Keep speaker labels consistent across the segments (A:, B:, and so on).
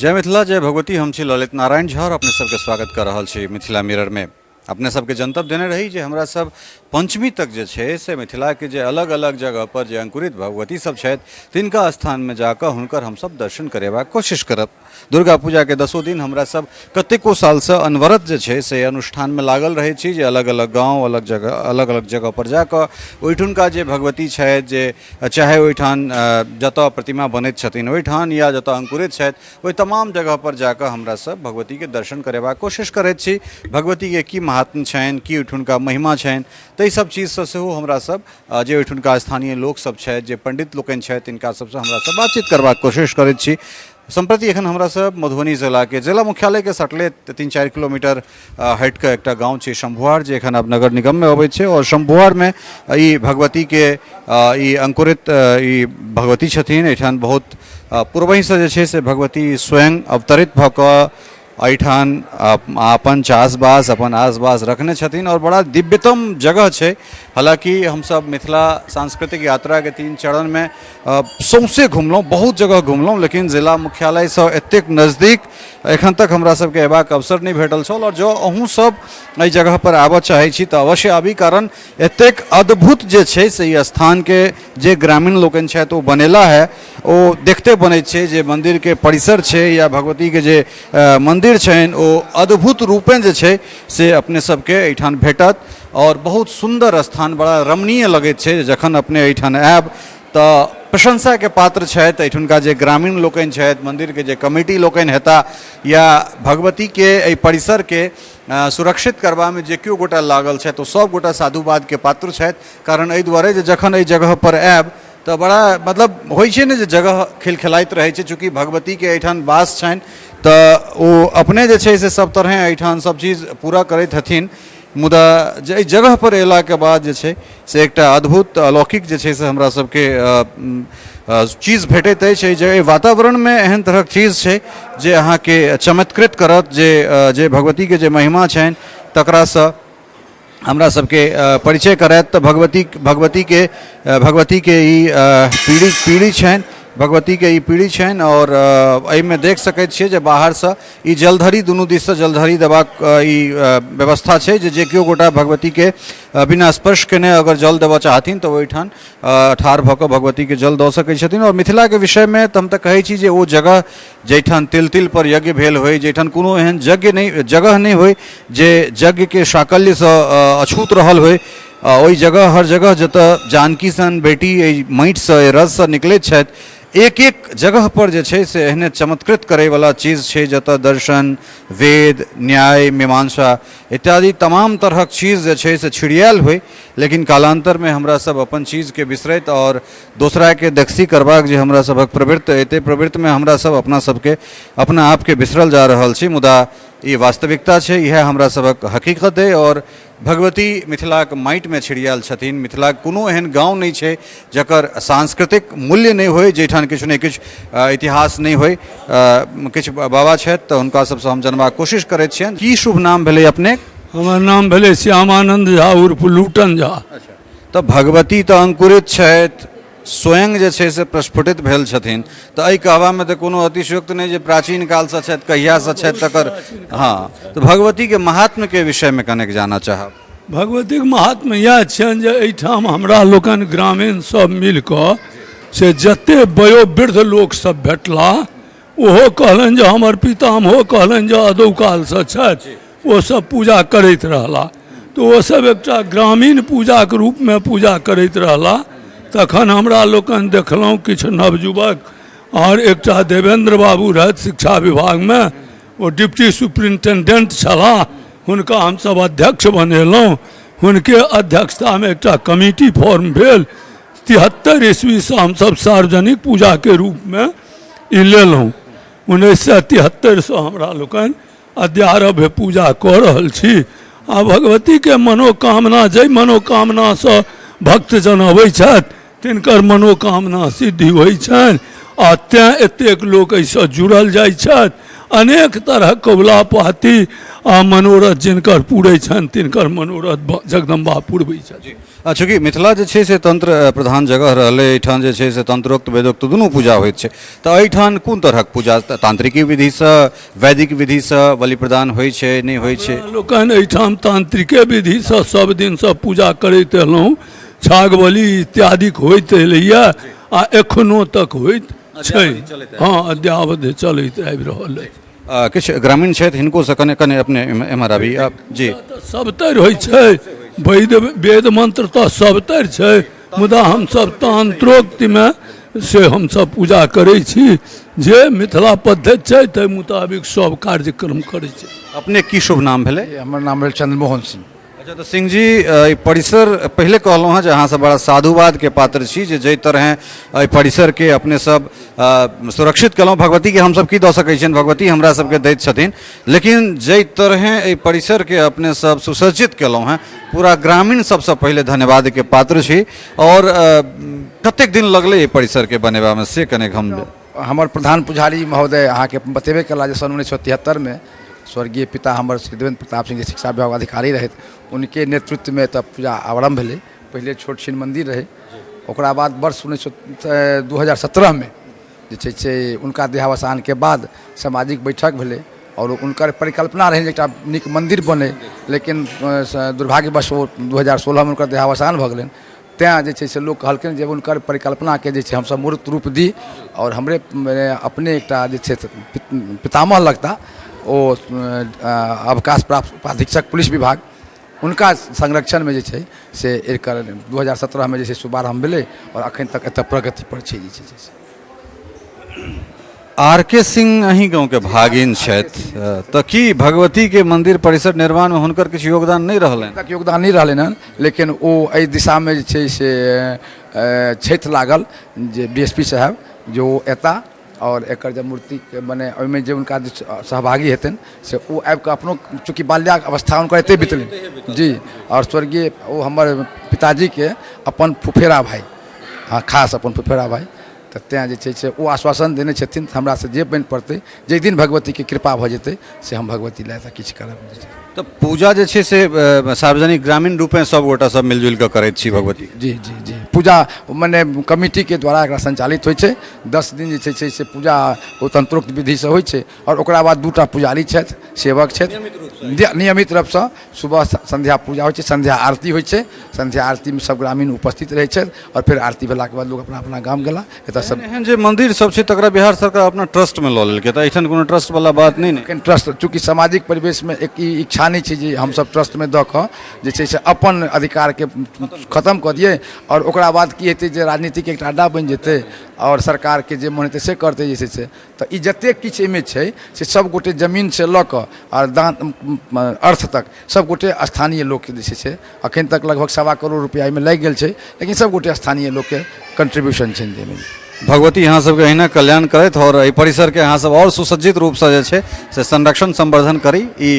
A: जय मिथिला जय भगवती। हम छी ललित नारायण झा और अपने सबके स्वागत कर रहा छी मिथिला मिरर में। अपने सबके जनतब देने रही जे हमरा सब पंचमी तक जे छे से मिथिला के जे अलग अलग जगह पर जे अंकुरित भगवती सब छथि तिनका स्थान में जाकर हुनकर हम सब दर्शन करेबाक कोशिश करब। दुर्गा पूजा के 10 दिन हमरा सब कतेको साल से अनवरत जे छे से अनुष्ठान में लागल रहे छी जे अलग अलग गाँव अलग अलग जगह पर जाकर ओहिठुनका जे भगवती छथि जे चाहे ओहिठान जतऽ प्रतिमा बनैत छथिन ओहिठान या जतऽ अंकुरित छथि ओहि तमाम जगह पर जाकर हमरा सब भगवती के दर्शन करेबाक कोशिश करैत छी। भगवती के की महात्म छनि की ओहिठुनका महिमा छनि ताहि सब चीज से सेहो हमरा सब जे ओहिठुनका स्थानीय लोक सब छथि जे पंडित लोकनि छथि तिनका सबसे हमरा सब बातचीत करबाक कोशिश करैत छी। संप्रति एखन हमरा सब मधुबनी जिला के जिला मुख्यालय के सटले 3-4 किलोमीटर हट के एक गाँव छै शंभुआर जे एखन आब नगर निगम में अबै छै और शंभुआर में ई भगवती के ई अंकुरित ई भगवती छथिन। एठान बहुत पूर्वहि से जे छै से भगवती स्वयं अवतरित भऽ कऽ एठान अपन चासबास अपन आसपास रखने छथिन और बड़ा दिव्यतम जगह छै। हालांकि हम सब मिथिला सांस्कृतिक यात्रा के 3 चरण में सौंसे घुमलहुँ बहुत जगह घुमलहुँ लेकिन जिला मुख्यालय से एतेक नज़दीक एखन तक हमरा सबके अयबाक अवसर नहीं भेटल छल। और जो अहूँ सब एहि जगह पर आबऽ चाहै छी तऽ अवश्य आबी, कारण एतेक अद्भुत जे छै से ई स्थान के जे ग्रामीण लोकनि छथि ओ बनेला है ओ देखते बनै छै जे मंदिर के परिसर छै या भगवती के जे मंदिर छनि ओ अद्भुत रूपें जे छै से अपने सबके एहिठाम भेटत और बहुत सुंदर स्थान बड़ा रमणीय लगैत छै। जखन अपने एहिठाम आयब तऽ प्रशंसा के पात्र छथि एहिठुनका जे ग्रामीण लोकनि छथि मंदिर के जे कमिटी लोकनि हेता या भगवती के एहि परिसर के सुरक्षित करबा में जे केओ गोटा लागल छथि ओ सब गोटा साधुवाद के पात्र छथि। कारण एहि दुआरे जे जखन एहि जगह पर आयब तो बड़ा मतलब होइ छै ने जे जगह खिलखिलाइत रहै छै, चूँकि भगवती के एहिठाम वास छनि तऽ ओ अपने जे छै से सब तरह एहिठाम सब चीज पूरा करैत हथिन। मुदा जे एहि जगह पर अयला के बाद जे छै से एकटा अद्भुत अलौकिक जे छै से हमरा सबके चीज भेटैत अछि। जे वातावरण में एहन तरहक चीज छै जे अहाँके चमत्कृत करत जे भगवती के जे महिमा छनि तकरासँ हमरा सबके परिचय करायत। तो भगवती के ई पीढ़ी छनि भगवती के ई पीढ़ी छनि और एहिमे देख सकैत छियै जे बाहर से ई जलधरी दुनू दिस से जलधरी देबाक ई व्यवस्था छै जे केओ गोटा भगवती के बिना स्पर्श केने अगर जल देबऽ चाहथिन तो ओहिठाम ठाढ़ भऽ कऽ भगवती के जल दऽ सकैत छथिन। और मिथिला के विषय में तऽ हम तऽ कहै छी जे ओ जगह जैठान तिल पर यज्ञ भेल होय, जैठान कोनो एहन जगह नहीं होय जे यज्ञ के साकल्य से अछूत रहल होय, ओहि जगह हर जगह जतऽ जानकी सन बेटी एहि माटि से रस से निकलैत छथि एक जगह पर जे छै से एहने चमत्कृत करे वाला चीज छै जतऽ दर्शन वेद न्याय मीमांसा इत्यादि तमाम तरहक चीज जे छै से छिड़ियाल होय। लेकिन कालांतर में हमरा सब अपन चीज के बिसरैत और दोसरा के देखसी करबाक जे हमरा सबक प्रवृत्ति एते प्रवृत्ति में हमरा सब अपना आप के बिसरल जा रहल छी। मुदा ई वास्तविकता छै, यह हमरा सबक हकीकत है। और भगवती मिथिलाक माटि में छिड़ियाल छथिन। मिथिलाक कोनो एहन गाँव नहीं छै जकर सांस्कृतिक मूल्य नहीं होय, जेठान किछु ने किछु इतिहास नहीं होय। किछु बाबा छथि तऽ हुनका सबसँ हम जनबाक कोशिश करैत छियनि। की शुभ नाम भेलै अपने?
B: हमर नाम भेलै श्यामानंद झा उर्फ लूटन झा।
A: तऽ भगवती तऽ अंकुरित छथि, स्वयं जे छै से प्रस्फुटित भेल छथिन, तऽ एहि कहबामे तऽ कोनो अतिशयोक्त नहीं जे प्राचीन कालसँ छथि कहियासँ छथि तकर। हाँ, तऽ भगवती के महात्म के विषय में कनेक जानऽ चाहब।
B: भगवती के महात्म इएह छनि जे एहिठाम हमरा लोकनि ग्रामीण सब मिल कऽ से जते वयोवृद्ध लोक सब भेटला ओहो कहलनि जे हमर पितामहो कहलनि जे अदौकालसँ छथि, ओ सब पूजा करैत रहला। तऽ ओ सब एकटा ग्रामीण पूजा के रूप में पूजा करैत रहला। तखन हमरा लोकनि देखलहुँ किछु नवयुवक और एकटा देवेंद्र बाबू रहथि शिक्षा विभाग में, ओ डिप्टी सुपरिटेंडेंट छलाह, हुनका हमसब अध्यक्ष बनेलहुँ। हुनके अध्यक्षता में एकटा कमिटी फॉर्म भेल। 73 ईस्वी से हमसब सार्वजनिक पूजा के रूप में ई लेलहुँ। 1973 से हमरा लोकनि अद्यारभ्य पूजा कऽ रहल छी। आ भगवती के मनोकामना जै मनोकामना से भक्तजन अबै छथि तिनकर मनोकामना सिद्धि होइ छनि। आ तेँ एतेक लोक एहिसँ जुड़ल जाइ छथि अनेक तरह कबुला पाती आ मनोरथ जिनकर पूरे छनि तिनकर मनोरथ जगदम्बा पूरबै छथि।
A: चूँकि मिथिला जे छै से तंत्र प्रधान जगह रहलै, एहिठाम जे छै से तंत्रोक्त वेदोक्त दुनू पूजा होइत छै, तऽ एहिठाम कोन तरहक पूजा तांत्रिकी विधिसँ वैदिक विधिसँ बलि प्रदान होइ छै नहि होइ छै?
B: लोकनि एहिठाम तांत्रिके विधिसँ सब दिनसँ पूजा करैत एलहुँ, छाग बलि इत्यादिक होइत एलैए आ एखनो तक होइत छै। हाँ, अद्यावधि चलैत आबि रहल अछि।
A: किछु ग्रामीण छथि हिनको से कने कने अपने एम्हर आबी जी।
B: सब तरि होइ छै, वेद मंत्र तऽ सब तरि छै, मुदा हमसब तांत्रोक्तिमे से हमसब पूजा करै छी, जे मिथिला पद्धति छै ताहि मुताबिक सब कार्यक्रम करै छै।
A: अपने की शुभ नाम भेलै?
C: हमर नाम भेल चंद्रमोहन सिंह।
A: अच्छा, तो सिंह जी, ई परिसर पहले कहलहुँ हँ जे अहाँ सब बड़ा साधुवाद के पात्र छी, जे जाहि तरह एहि परिसर के अपने सब सुरक्षित केलहुँ। भगवती के हमसब की दऽ सकै छियनि, भगवती हमरा सबके दैत छथिन, लेकिन जाहि तरह एहि परिसर के अपने सब सुसज्जित केलहुँ हैं, पूरा ग्रामीण सबसँ पहले धन्यवाद के पात्र छी। और कतेक दिन लगलै एहि परिसर के बनेबामे से कनेक हम
C: हमर प्रधान पुजारी महोदय अहाँके बतेबे कला जे सन 1973 में स्वर्गीय पिता हमर श्री देवेंद्र प्रताप सिंह जी शिक्षा विभाग अधिकारी रहथि, उनके नेतृत्व में तब पूजा आरम्भ भेलै। पहिले छोट छिन मंदिर रहे, ओकरा बाद वर्ष 2017 में जे छै से उनका देहावसान के बाद सामाजिक बैठक भेलै और उनकर परिकल्पना रहे जे एकटा नीक मंदिर बने, लेकिन दुर्भाग्यवश वो 2016 में उनकर देहावसान भऽ गेलनि। तैँ जे छै से लोक कहलखिन जे उनकर परिकल्पनाके जे छै हमसब मूर्त रूप दी, और हमरे अपने एकटा जे छै पितामह लगता ओ अवकाश प्राप्त उपाधीक्षक पुलिस विभाग, उनका संरक्षण में जे छै से एकर 2017 में जे छै शुभारम्भ भेलै और अखन तक एतऽ प्रगति पर छै। जे छै से
A: आर.के. सिंह अहीं गाँव के भागिन छथि, तऽ की भगवती के मंदिर परिसर निर्माण में हुनकर किछु योगदान नहीं रहलनि?
C: तक योगदान नहीं रहलनि हन, लेकिन ओ एहि दिशा में जे छै से छथि लागल जे डीएसपी साहब जो एता और एकर जब मूर्ति बने ओहिमे जे उनका सहभागी हेतनि से ओ आबि कऽ अपनो, चूँकि बाल्याक अवस्था हुनकर एते बितलनि जी, और स्वर्गीय ओ हमर पिताजी के अपन फुफेरा भाई, हाँ खास अपन फुफेरा भाई, तऽ तैँ जे छै से ओ आश्वासन देने छथिन हमरा से जे बनि पड़तै, जाहि दिन भगवती के कृपा भऽ जेतै से हम भगवती लए किछु करब।
A: तो पूजा जे छै से सार्वजनिक ग्रामीण रूपे सब गोटा सब मिलजुल कऽ करैत छी भगवती?
C: जी जी जी, पूजा मने कमिटी के द्वारा एकरा संचालित होइ छै। 10 दिन जे छै से पूजा ओ तंत्रोक्त विधि से होइ छै, और ओकरा बाद 2टा पुजारी छथि, सेवक छथि, नियमित रूपसँ सुबह संध्या पूजा होइ छै, संध्या आरती होइ छै। संध्या आरती में सब ग्रामीण उपस्थित रहै छथि, और फिर आरती भेलाके बाद लोग अपना अपना गाम गेला। एतऽ सब
A: एहन जे मंदिर सब छै तकरा बिहार सरकार अपना ट्रस्ट में लऽ लेलकै, तऽ एहिठाम कोनो ट्रस्ट वाला बात नहीं ने?
C: ट्रस्ट चूँकि सामाजिक परिवेश में एक इच्छा नहीं छै जे हमसब ट्रस्ट में दऽ कऽ जे छै से अपन अधिकार के खत्म कऽ दिए, और ओकरा बाद की हेतै जे राजनीतिक एकटा अड्डा बनि जेतै और सरकार के जे मन हेतै से करतै जे छै से। तऽ ई जतेक किछु एहिमे छै से सब गोटे जमीन से लऽ कऽ और दान अर्थ तक सब गोटे स्थानीय लोक जे छै से अखन तक लगभग 1.25 करोड़ रुपया एहिमे लागि गेल छै, लेकिन सब गोटे स्थानीय लोक के कंट्रीब्यूशन छै एहिमे।
A: भगवती यहाँ सबके अहिना कल्याण करैत और एहि परिसर के अहाँ सब और सुसज्जित रूप से जे छै से संरक्षण संवर्धन करी, ई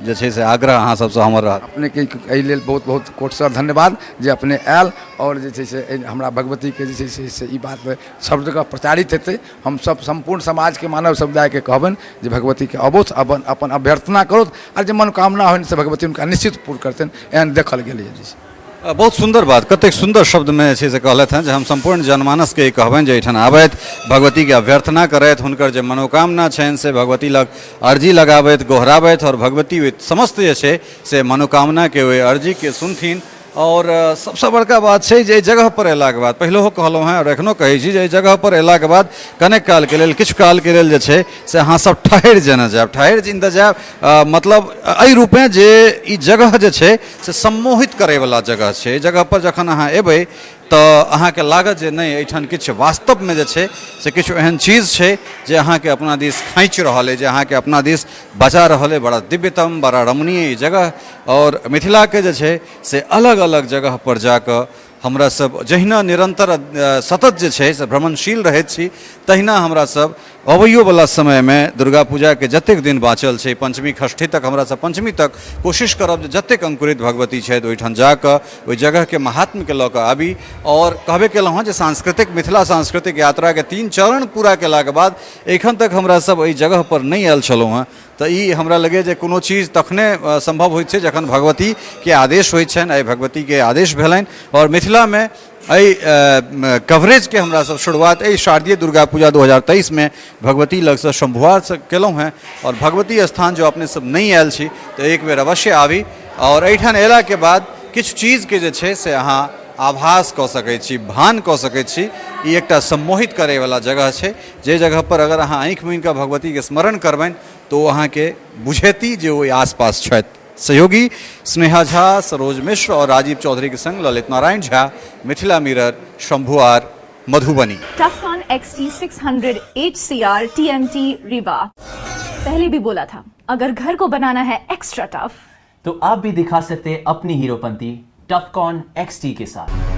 A: जे छै से आग्रह अहाँ सबसँ हमर रहत।
C: अपने के एहि लेल बहुत बहुत कोटसँ धन्यवाद जे अपने आयल, और जे छै से हमरा भगवती के जे छै से ई बात सब जगह प्रचारित हेतै। हम सब संपूर्ण समाज के मानव समुदाय के कहबनि जे भगवती के अबोथ अपन अभ्यर्थना करो, और जे मनोकामना होइन से भगवती उनका निश्चित पूर्ण करतनि, एहन देखल गेलै।
A: बहुत सुंदर बात, कतेक सुंदर शब्द में से कहलथि हैं जे हम संपूर्ण जनमानस के कहबनि जे एहिठाम आबथि, भगवती के अभ्यर्थना करथि, हुनकर जे मनोकामना छनि से भगवती लग अर्जी लगाबथि, गोहराबथि, और भगवती समस्त जे छै से मनोकामना के ओहि अर्जी के सुनथिन। और सबसे बड़का बात है जे जगह पर अयलाक बाद, पहिलो कहलहुँ हैं और एखनो कहै छी जे जगह पर अयलाक बाद कनेक काल के लेल, किछु काल के लेल जे छै से अहाँ सब ठहरि जेना जायब, ठहरि जिंदा जायब, मतलब एहि रूपे जे ई जगह जे छै से सम्मोहित करे वाला जगह छै। जगह पर जखन अहाँ एबै तऽ अहाँके लागत जे नहीं एहिठाम किछु वास्तव में जे छै से किछु एहन चीज छै जे अहाँके अपना दिस खींच रहल है, जे अहाँके अपना दिस बचा रहल है। बड़ा दिव्यतम, बड़ा रमणीय जगह, और मिथिला के जे छै से अलग अलग जगह पर जाकर हमरा सब जहिना निरंतर सतत जे छै से भ्रमणशील रहैत छी, तहिना हमरा सब अबैयो वाला समय में दुर्गा पूजा के जतेक दिन बाँचल छै, पंचमी षष्ठी तक हमरा सब पंचमी तक कोशिश करब जे जतेक अंकुरित भगवती छथि ओहिठाम जाकऽ ओहि जगह के महात्म के लऽ कऽ आबी। और कहबे केलहुँ हँ जे सांस्कृतिक मिथिला सांस्कृतिक यात्रा के 3 चरण पूरा केला के बाद एखन तक हमरा सब एहि जगह पर नहीं आयल छलहुँ हँ, तऽ ई हमरा लगे जे कोनो चीज तखने संभव होइत छै जखन भगवती के आदेश होइत छनि। आइ भगवती के आदेश भेलनि और मिथिला में एहि कवरेज के हमरा सब शुरुआत एहि शारदीय दुर्गा पूजा 2023 में भगवती लग से शंभुआर से केलहुँ हैं। और भगवती स्थान जो अपने सब नहीं आयल छी तो एक बेर अवश्य आबी और एहिठाम अयला के बाद किछु चीज के जे छै से अहाँ आभास कऽ सकैत छी, भान कऽ सकैत छी। ई एकटा सम्मोहित करे वाला जगह छै, जे जगह पर अगर अहाँ आँखि मुनि कऽ भगवती के स्मरण करबनि तो अहाँ के बुझेती जे ओहि आसपास छथि। सहयोगी स्नेहा झा, सरोज मिश्र और राजीव चौधरी के संग Lalit Narayan Jha, Mithila mirror, शंभुआर, Madhubani.
D: टफकॉन XT 600 HCR TMT Rewa. पहले भी बोला था, अगर घर को बनाना है एक्स्ट्रा टफ
E: तो आप भी दिखा सकते हैं अपनी हीरोपंती टफकॉन XT के साथ।